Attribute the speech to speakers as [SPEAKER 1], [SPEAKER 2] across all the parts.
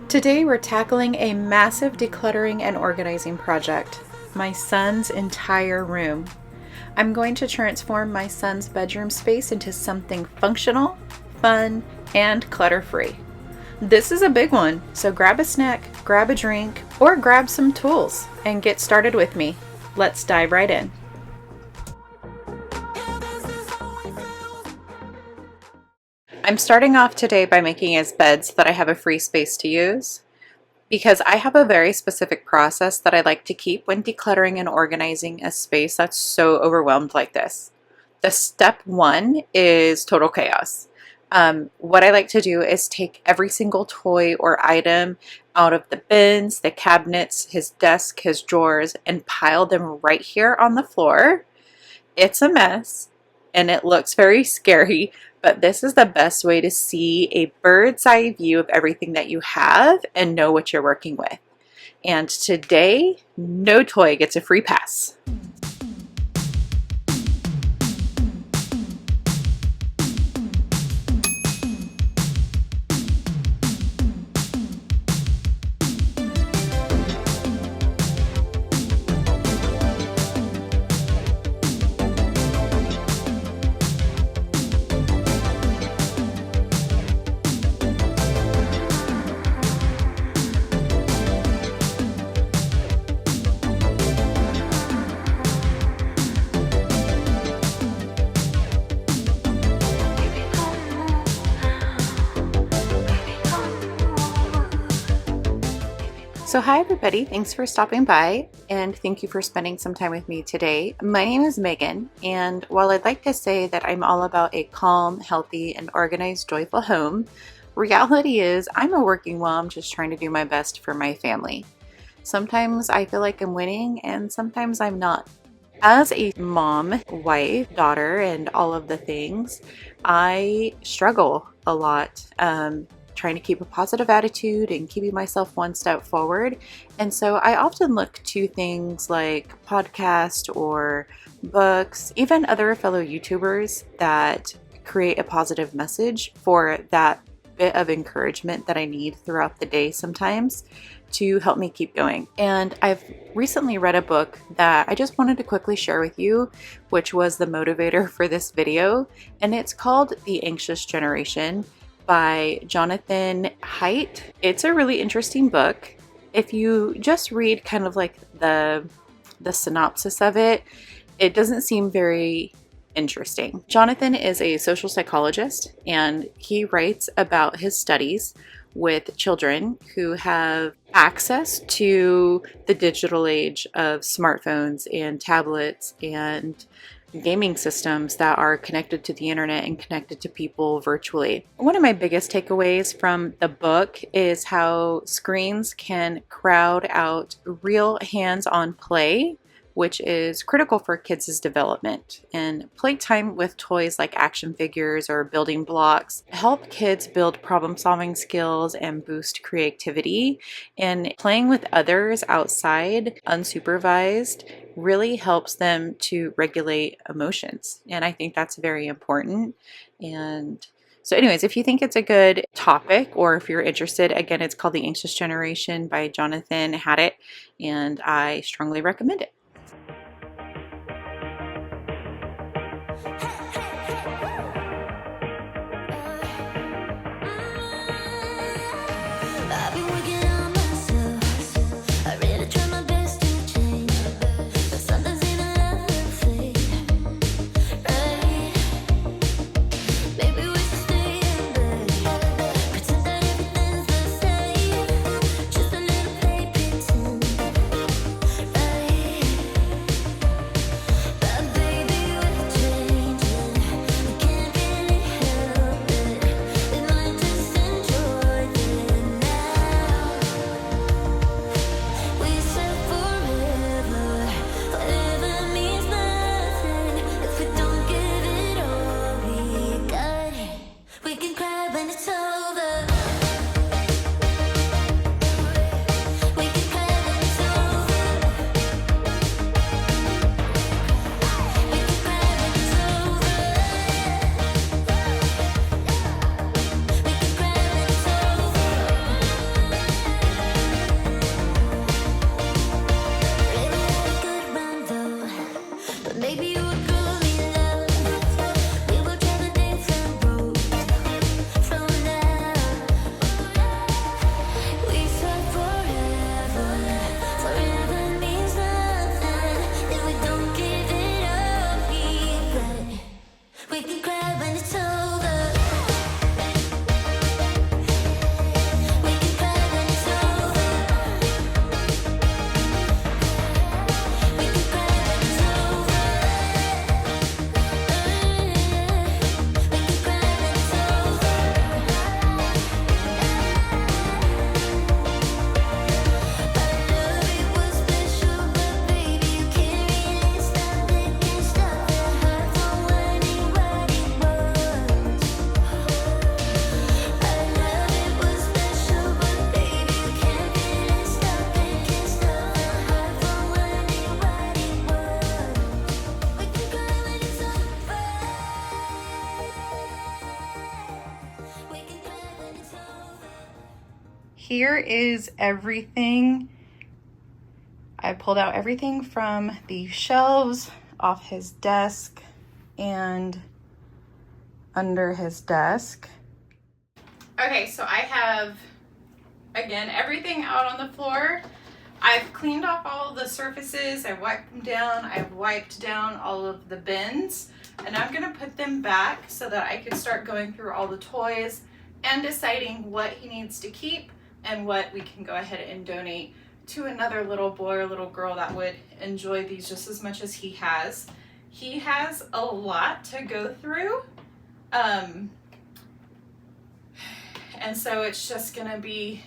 [SPEAKER 1] Today we're tackling a massive decluttering and organizing project, my son's entire room. I'm going to transform my son's bedroom space into something functional, fun, and clutter-free. This is a big one, so grab a snack, grab a drink, or grab some tools and get started with me. Let's dive right in. I'm starting off today by making his bed so that I have a free space to use, because I have a very specific process that I like to keep when decluttering and organizing a space that's so overwhelmed like this. The step one is total chaos. What I like to do is take every single toy or item out of the bins, the cabinets, his desk, his drawers, and pile them right here on the floor. It's a mess and it looks very scary, but this is the best way to see a bird's eye view of everything that you have and know what you're working with. And today, no toy gets a free pass. So hi everybody, thanks for stopping by and thank you for spending some time with me today. My name is Megan, and while I'd like to say that I'm all about a calm, healthy, and organized, joyful home, reality is I'm a working mom just trying to do my best for my family. Sometimes I feel like I'm winning and sometimes I'm not. As a mom, wife, daughter, and all of the things, I struggle a lot. Trying to keep a positive attitude and keeping myself one step forward. And so I often look to things like podcasts or books, even other fellow YouTubers that create a positive message for that bit of encouragement that I need throughout the day sometimes to help me keep going. And I've recently read a book that I just wanted to quickly share with you, which was the motivator for this video. And it's called The Anxious Generation by Jonathan Haidt. It's a really interesting book. If you just read kind of like the synopsis of it, it doesn't seem very interesting. Jonathan is a social psychologist and he writes about his studies with children who have access to the digital age of smartphones and tablets and gaming systems that are connected to the internet and connected to people virtually. One of my biggest takeaways from the book is how screens can crowd out real hands-on play, which is critical for kids' development. And playtime with toys like action figures or building blocks help kids build problem-solving skills and boost creativity. And playing with others outside, unsupervised, really helps them to regulate emotions. And I think that's very important. And so anyways, if you think it's a good topic or if you're interested, again, it's called The Anxious Generation by Jonathan Haidt, and I strongly recommend it. here is everything. I pulled out everything from the shelves, off his desk, and under his desk. Okay, so I have, again, everything out on the floor. I've cleaned off all the surfaces, I've wiped them down, I've wiped down all of the bins, and I'm gonna put them back so that I can start going through all the toys and deciding what he needs to keep and what we can go ahead and donate to another little boy or little girl that would enjoy these just as much as he has. He has a lot to go through. And so it's just gonna be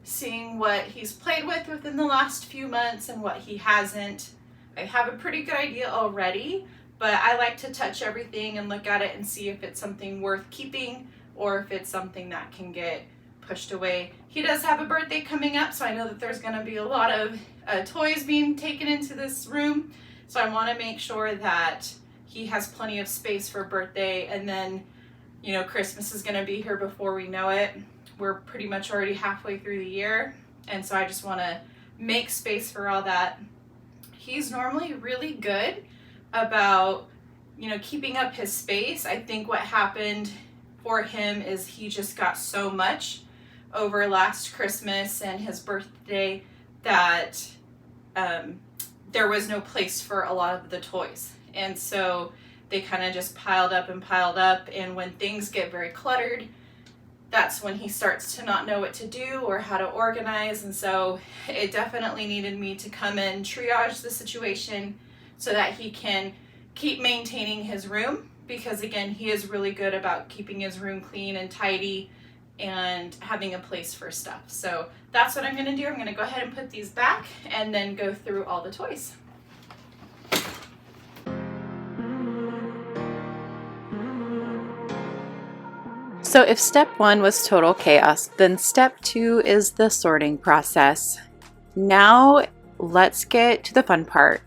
[SPEAKER 1] seeing what he's played with within the last few months and what he hasn't. I have a pretty good idea already, but I like to touch everything and look at it and see if it's something worth keeping or if it's something that can get pushed away. He does have a birthday coming up, so I know that there's going to be a lot of toys being taken into this room, so I want to make sure that he has plenty of space for birthday. And then, you know, Christmas is going to be here before we know it. We're pretty much already halfway through the year, and so I just want to make space for all that. He's normally really good about, you know, keeping up his space. I think what happened for him is he just got so much over last Christmas and his birthday that there was no place for a lot of the toys, and so they kind of just piled up, and when things get very cluttered, that's when he starts to not know what to do or how to organize. And so it definitely needed me to come in, triage the situation so that he can keep maintaining his room, because again, he is really good about keeping his room clean and tidy and having a place for stuff. So that's what I'm going to do. I'm going to go ahead and put these back and then go through all the toys. So if step one was total chaos, then step two is the sorting process. Now let's get to the fun part.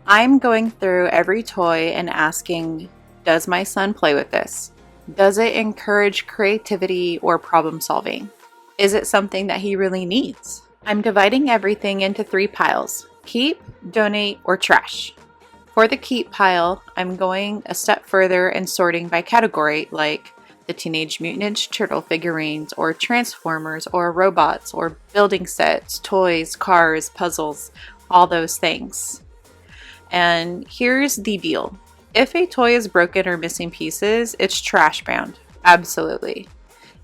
[SPEAKER 1] I'm going through every toy and asking, does my son play with this? Does it encourage creativity or problem solving? Is it something that he really needs? I'm dividing everything into 3 piles: keep, donate, or trash. For the keep pile, I'm going a step further and sorting by category, like the Teenage Mutant Ninja Turtle figurines, or Transformers, or robots, or building sets, toys, cars, puzzles, all those things. And here's the deal. If a toy is broken or missing pieces, it's trash bound. Absolutely.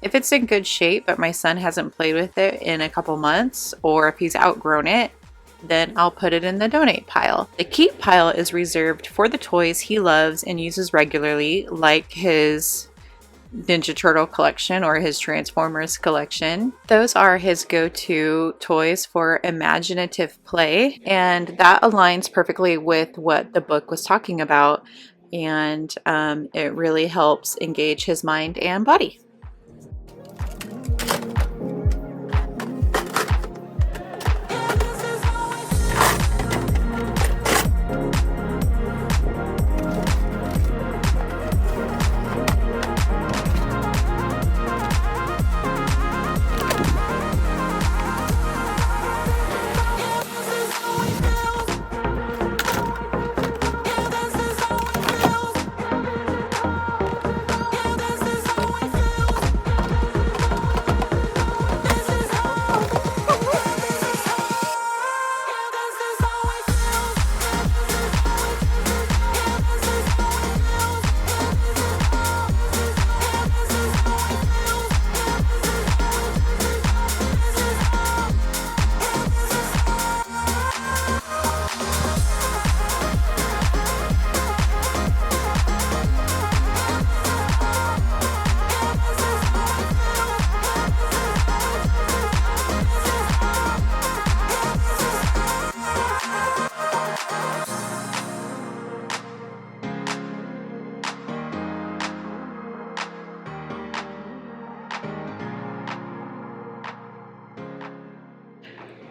[SPEAKER 1] If it's in good shape, but my son hasn't played with it in a couple months, or if he's outgrown it, then I'll put it in the donate pile. The keep pile is reserved for the toys he loves and uses regularly, like his Ninja Turtle collection or his Transformers collection. Those are his go-to toys for imaginative play, and that aligns perfectly with what the book was talking about, and it really helps engage his mind and body.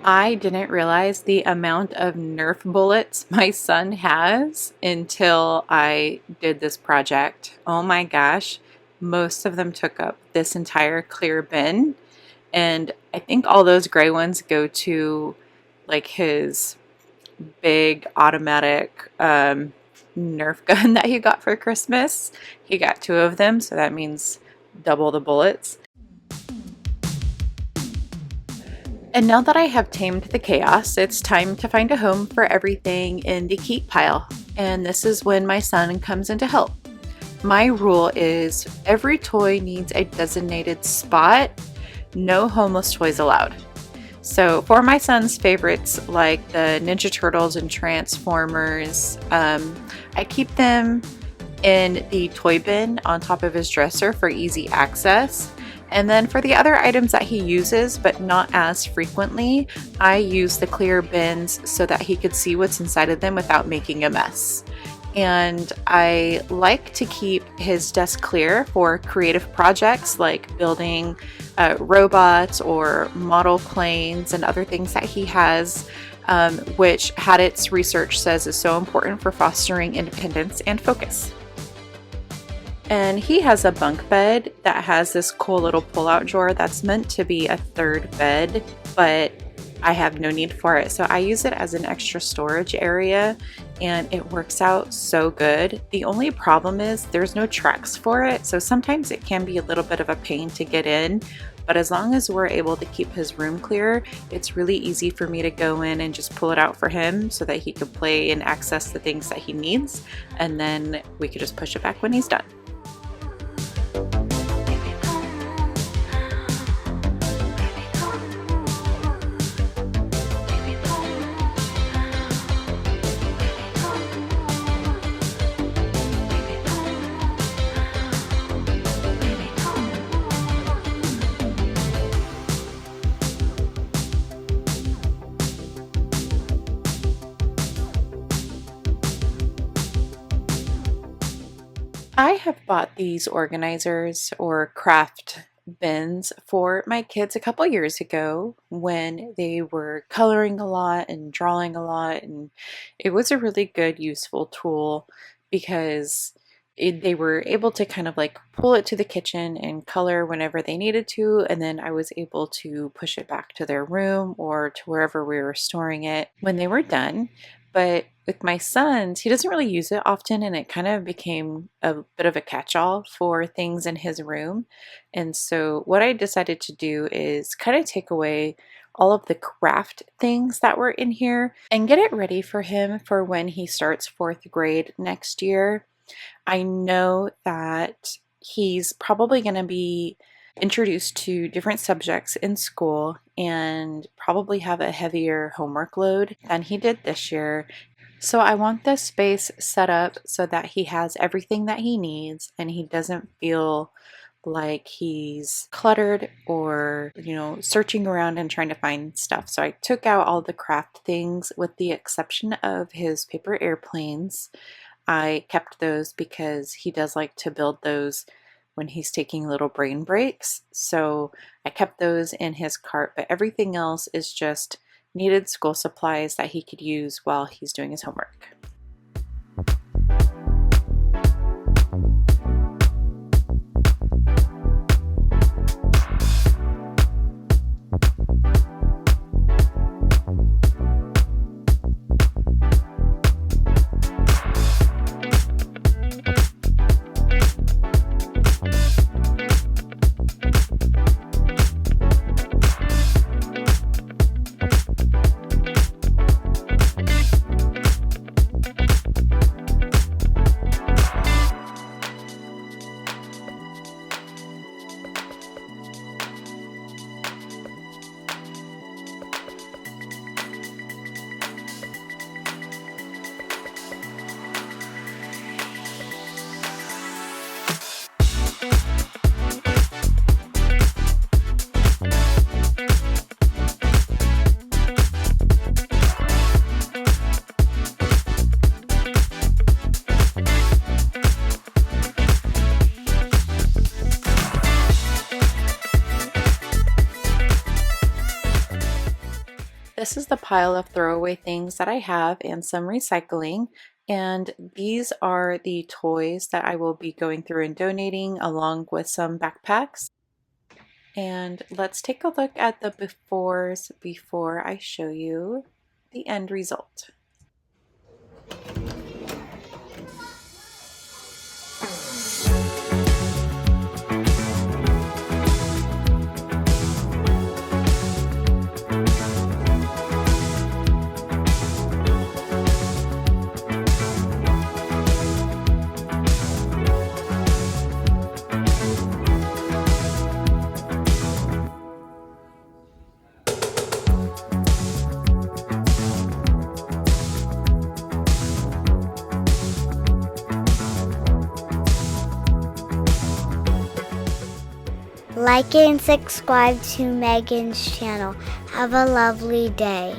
[SPEAKER 1] I didn't realize the amount of Nerf bullets my son has until I did this project. Oh my gosh, most of them took up this entire clear bin, And I think all those gray ones go to like his big automatic Nerf gun that he got for Christmas. He got 2 of them, so that means double the bullets. And now that I have tamed the chaos, it's time to find a home for everything in the keep pile. And this is when my son comes in to help. My rule is every toy needs a designated spot, no homeless toys allowed. So for my son's favorites like the Ninja Turtles and Transformers, I keep them in the toy bin on top of his dresser for easy access. And then for the other items that he uses but not as frequently, I use the clear bins so that he could see what's inside of them without making a mess. And I like to keep his desk clear for creative projects like building robots or model planes and other things that he has, which Haidt's research says is so important for fostering independence and focus. And he has a bunk bed that has this cool little pull-out drawer that's meant to be a third bed, but I have no need for it. So I use it as an extra storage area and it works out so good. The only problem is there's no tracks for it. So sometimes it can be a little bit of a pain to get in, but as long as we're able to keep his room clear, it's really easy for me to go in and just pull it out for him so that he can play and access the things that he needs. And then we could just push it back when he's done. I have bought these organizers or craft bins for my kids a couple years ago when they were coloring a lot and drawing a lot, and it was a really good, useful tool because they were able to kind of like pull it to the kitchen and color whenever they needed to, and then I was able to push it back to their room or to wherever we were storing it when they were done. But with my sons, he doesn't really use it often, and it kind of became a bit of a catch-all for things in his room. And so what I decided to do is kind of take away all of the craft things that were in here and get it ready for him for when he starts 4th grade next year. I know that he's probably going to be introduced to different subjects in school and probably have a heavier homework load than he did this year. So I want this space set up so that he has everything that he needs and he doesn't feel like he's cluttered or, searching around and trying to find stuff. So I took out all the craft things with the exception of his paper airplanes. I kept those because he does like to build those when he's taking little brain breaks. So I kept those in his cart, but everything else is just needed school supplies that he could use while he's doing his homework. This is the pile of throwaway things that I have and some recycling. And these are the toys that I will be going through and donating along with some backpacks. And let's take a look at the befores before I show you the end result.
[SPEAKER 2] Like and subscribe to Megan's channel. Have a lovely day.